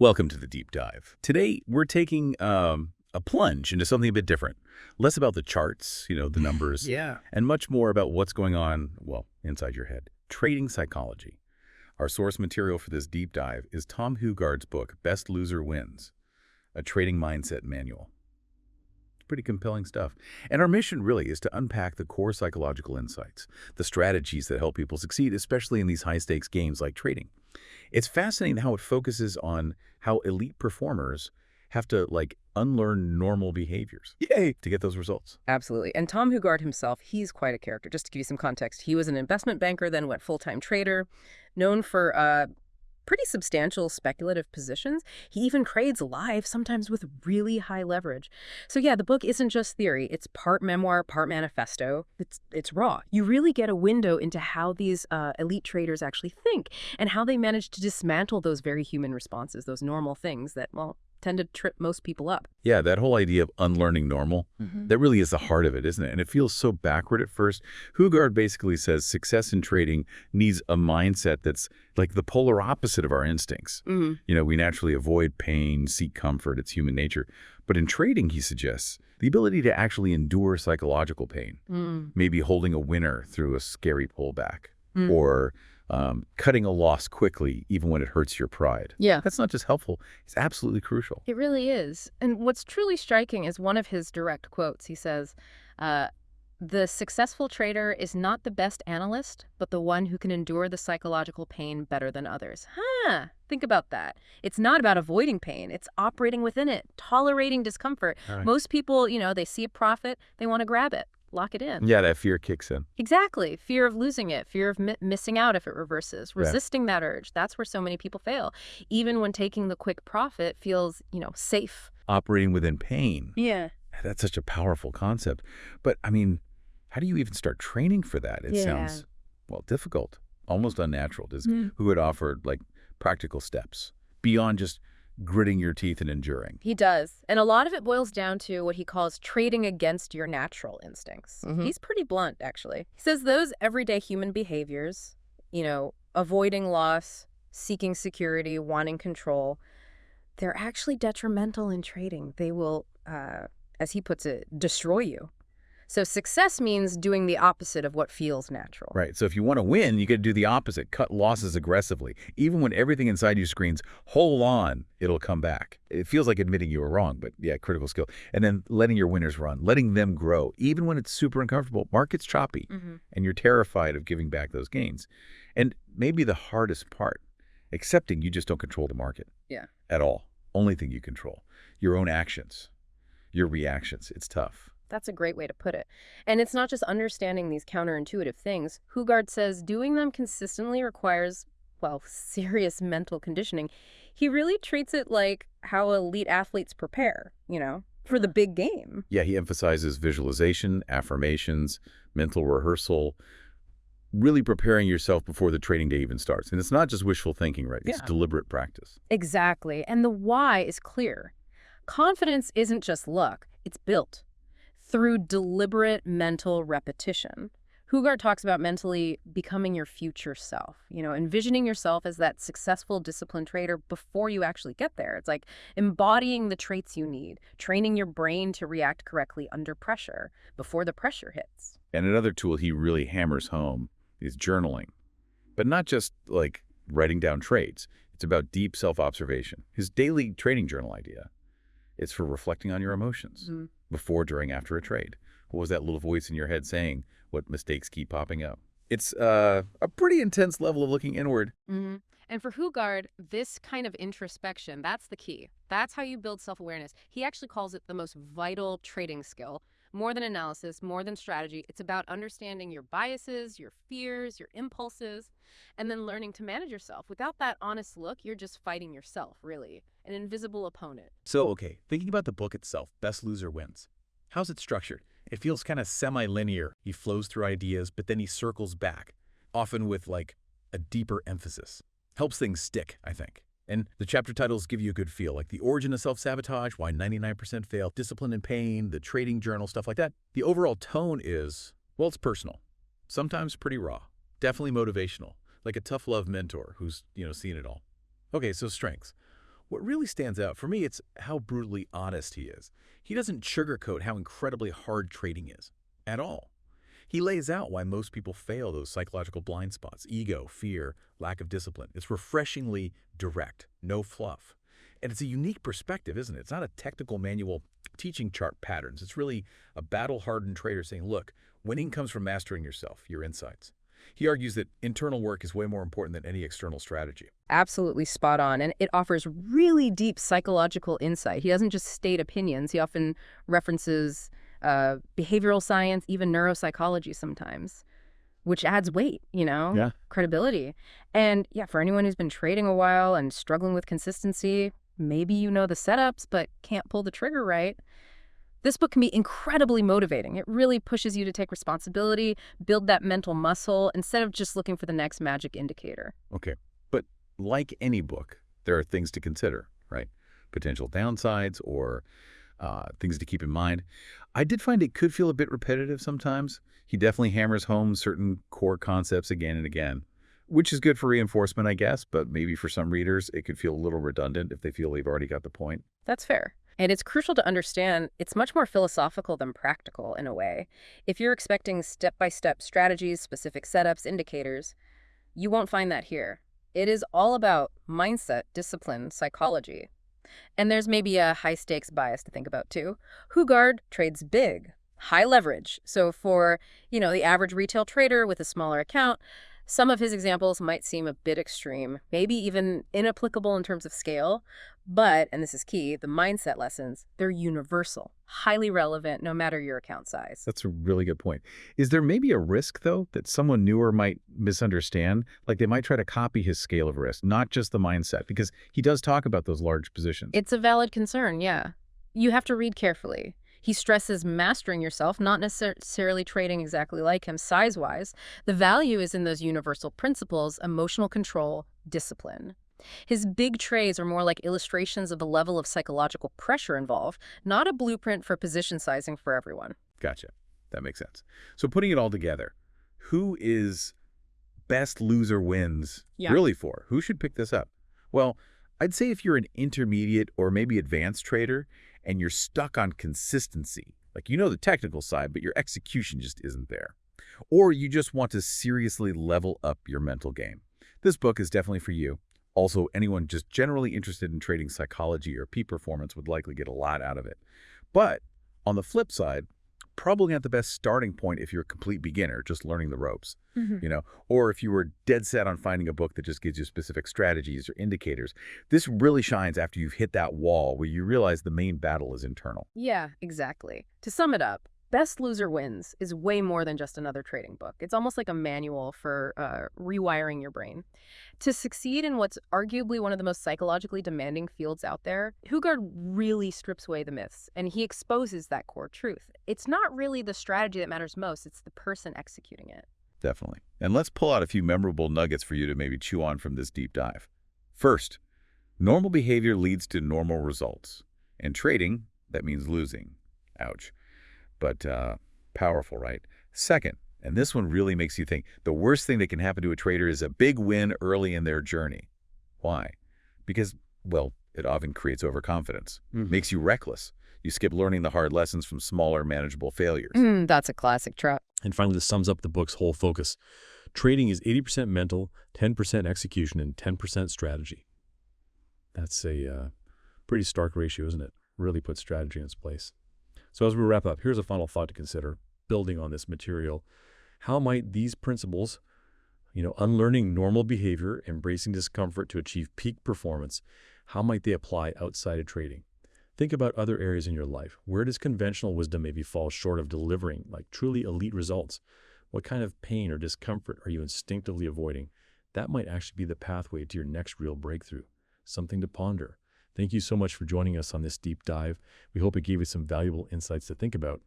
Welcome to the Deep Dive. Today, we're taking a plunge into something a bit different. Less about the charts, the numbers, Yeah. and much more about what's going on, well, inside your head. Trading psychology. Our source material for this deep dive is Tom Hougaard's book, Best Loser Wins, a trading mindset manual. Pretty compelling stuff. And our mission really is to unpack the core psychological insights, the strategies that help people succeed, especially in these high-stakes games like trading. It's fascinating how it focuses on how elite performers have to, unlearn normal behaviors. Yay! To get those results. Absolutely. And Tom Hougaard himself, he's quite a character. Just to give you some context, he was an investment banker, then went full-time trader, known for pretty substantial speculative positions. He even trades live, sometimes with really high leverage. So yeah, the book isn't just theory. It's part memoir, part manifesto. It's raw. You really get a window into how these elite traders actually think and how they manage to dismantle those very human responses, those normal things that, well, tend to trip most people up. Yeah, that whole idea of unlearning normal, that really is the heart of it, isn't it? And it feels so backward at first. Hougaard basically says success in trading needs a mindset that's like the polar opposite of our instincts. We naturally avoid pain, seek comfort. It's human nature. But in trading, he suggests, the ability to actually endure psychological pain, maybe holding a winner through a scary pullback, or cutting a loss quickly, even when it hurts your pride. Yeah. That's not just helpful, it's absolutely crucial. It really is. And what's truly striking is one of his direct quotes. He says, the successful trader is not the best analyst, but the one who can endure the psychological pain better than others. Think about that. It's not about avoiding pain. It's operating within it, tolerating discomfort. Right. Most people, they see a profit, they want to grab it. Lock it in. Yeah, that fear kicks in. Exactly. Fear of losing it, fear of missing out if it reverses, resisting that urge. That's where so many people fail, even when taking the quick profit feels, safe. Operating within pain. Yeah. That's such a powerful concept. But, how do you even start training for that? It sounds, difficult, almost unnatural. Who had offered, practical steps beyond just gritting your teeth and enduring? He does. And a lot of it boils down to what he calls trading against your natural instincts. He's pretty blunt, actually. He says those everyday human behaviors, avoiding loss, seeking security, wanting control, they're actually detrimental in trading. They will, as he puts it, destroy you. So success means doing the opposite of what feels natural. Right. So if you want to win, you got to do the opposite. Cut losses aggressively. Even when everything inside you screams, hold on, it'll come back. It feels like admitting you were wrong, but yeah, critical skill. And then letting your winners run, letting them grow. Even when it's super uncomfortable, market's choppy, and you're terrified of giving back those gains. And maybe the hardest part, accepting you just don't control the market. Yeah. At all. Only thing you control. Your own actions, your reactions. It's tough. That's a great way to put it. And it's not just understanding these counterintuitive things. Hougaard says doing them consistently requires, serious mental conditioning. He really treats it like how elite athletes prepare, for the big game. Yeah, he emphasizes visualization, affirmations, mental rehearsal, really preparing yourself before the trading day even starts. And it's not just wishful thinking, right? It's deliberate practice. Exactly. And the why is clear. Confidence isn't just luck. It's built through deliberate mental repetition. Hougaard talks about mentally becoming your future self, envisioning yourself as that successful, disciplined trader before you actually get there. It's like embodying the traits you need, training your brain to react correctly under pressure before the pressure hits. And another tool he really hammers home is journaling, but not just writing down trades. It's about deep self-observation. His daily trading journal idea is for reflecting on your emotions. Before, during, after a trade. What was that little voice in your head saying? What mistakes keep popping up? It's a pretty intense level of looking inward. And for Hougaard, this kind of introspection, that's the key. That's how you build self-awareness. He actually calls it the most vital trading skill. More than analysis, more than strategy, it's about understanding your biases, your fears, your impulses, and then learning to manage yourself. Without that honest look, you're just fighting yourself, really. An invisible opponent. So, okay, thinking about the book itself, Best Loser Wins. How's it structured? It feels kind of semi-linear. He flows through ideas, but then he circles back, often with a deeper emphasis. Helps things stick, I think. And the chapter titles give you a good feel, like The Origin of Self-Sabotage, Why 99% Fail, Discipline and Pain, the Trading Journal, stuff like that. The overall tone is, it's personal. Sometimes pretty raw. Definitely motivational, like a tough love mentor who's, seen it all. Okay, so strengths. What really stands out for me, it's how brutally honest he is. He doesn't sugarcoat how incredibly hard trading is, at all. He lays out why most people fail those psychological blind spots: ego, fear, lack of discipline. It's refreshingly direct, no fluff. And it's a unique perspective, isn't it? It's not a technical manual teaching chart patterns. It's really a battle-hardened trader saying, look, winning comes from mastering yourself, your insights. He argues that internal work is way more important than any external strategy. Absolutely spot on. And it offers really deep psychological insight. He doesn't just state opinions. He often references behavioral science, even neuropsychology sometimes, which adds weight, credibility. And yeah, for anyone who's been trading a while and struggling with consistency, maybe you know the setups but can't pull the trigger right, this book can be incredibly motivating. It really pushes you to take responsibility, build that mental muscle, instead of just looking for the next magic indicator. Okay, but like any book, there are things to consider, right? Potential downsides or things to keep in mind. I did find it could feel a bit repetitive sometimes. He definitely hammers home certain core concepts again and again, which is good for reinforcement, I guess, but maybe for some readers, it could feel a little redundant if they feel they've already got the point. That's fair. And it's crucial to understand it's much more philosophical than practical in a way. If you're expecting step-by-step strategies, specific setups, indicators, you won't find that here. It is all about mindset, discipline, psychology. And there's maybe a high-stakes bias to think about too. Hougaard trades big, high leverage. So for, the average retail trader with a smaller account, some of his examples might seem a bit extreme, maybe even inapplicable in terms of scale. But, and this is key, the mindset lessons, they're universal, highly relevant, no matter your account size. That's a really good point. Is there maybe a risk, though, that someone newer might misunderstand? Like they might try to copy his scale of risk, not just the mindset, because he does talk about those large positions. It's a valid concern, yeah. You have to read carefully. He stresses mastering yourself, not necessarily trading exactly like him size-wise. The value is in those universal principles: emotional control, discipline. His big trades are more like illustrations of the level of psychological pressure involved, not a blueprint for position sizing for everyone. Gotcha. That makes sense. So putting it all together, who is Best Loser Wins really for? Who should pick this up? Well, I'd say if you're an intermediate or maybe advanced trader and you're stuck on consistency, like the technical side, but your execution just isn't there, or you just want to seriously level up your mental game, this book is definitely for you. Also, anyone just generally interested in trading psychology or peak performance would likely get a lot out of it. But on the flip side, probably not the best starting point if you're a complete beginner, just learning the ropes, or if you were dead set on finding a book that just gives you specific strategies or indicators. This really shines after you've hit that wall where you realize the main battle is internal. Yeah, exactly. To sum it up, Best Loser Wins is way more than just another trading book. It's almost like a manual for rewiring your brain. To succeed in what's arguably one of the most psychologically demanding fields out there, Hougaard really strips away the myths, and he exposes that core truth. It's not really the strategy that matters most, it's the person executing it. Definitely. And let's pull out a few memorable nuggets for you to maybe chew on from this deep dive. First, normal behavior leads to normal results. In trading, that means losing. Ouch. But powerful, right? Second, and this one really makes you think, the worst thing that can happen to a trader is a big win early in their journey. Why? Because, well, it often creates overconfidence, makes you reckless. You skip learning the hard lessons from smaller, manageable failures. That's a classic trap. And finally, this sums up the book's whole focus. Trading is 80% mental, 10% execution, and 10% strategy. That's a pretty stark ratio, isn't it? Really puts strategy in its place. So as we wrap up, here's a final thought to consider, building on this material. How might these principles, unlearning normal behavior, embracing discomfort to achieve peak performance, how might they apply outside of trading? Think about other areas in your life. Where does conventional wisdom maybe fall short of delivering truly elite results? What kind of pain or discomfort are you instinctively avoiding? That might actually be the pathway to your next real breakthrough. Something to ponder. Thank you so much for joining us on this deep dive. We hope it gave you some valuable insights to think about.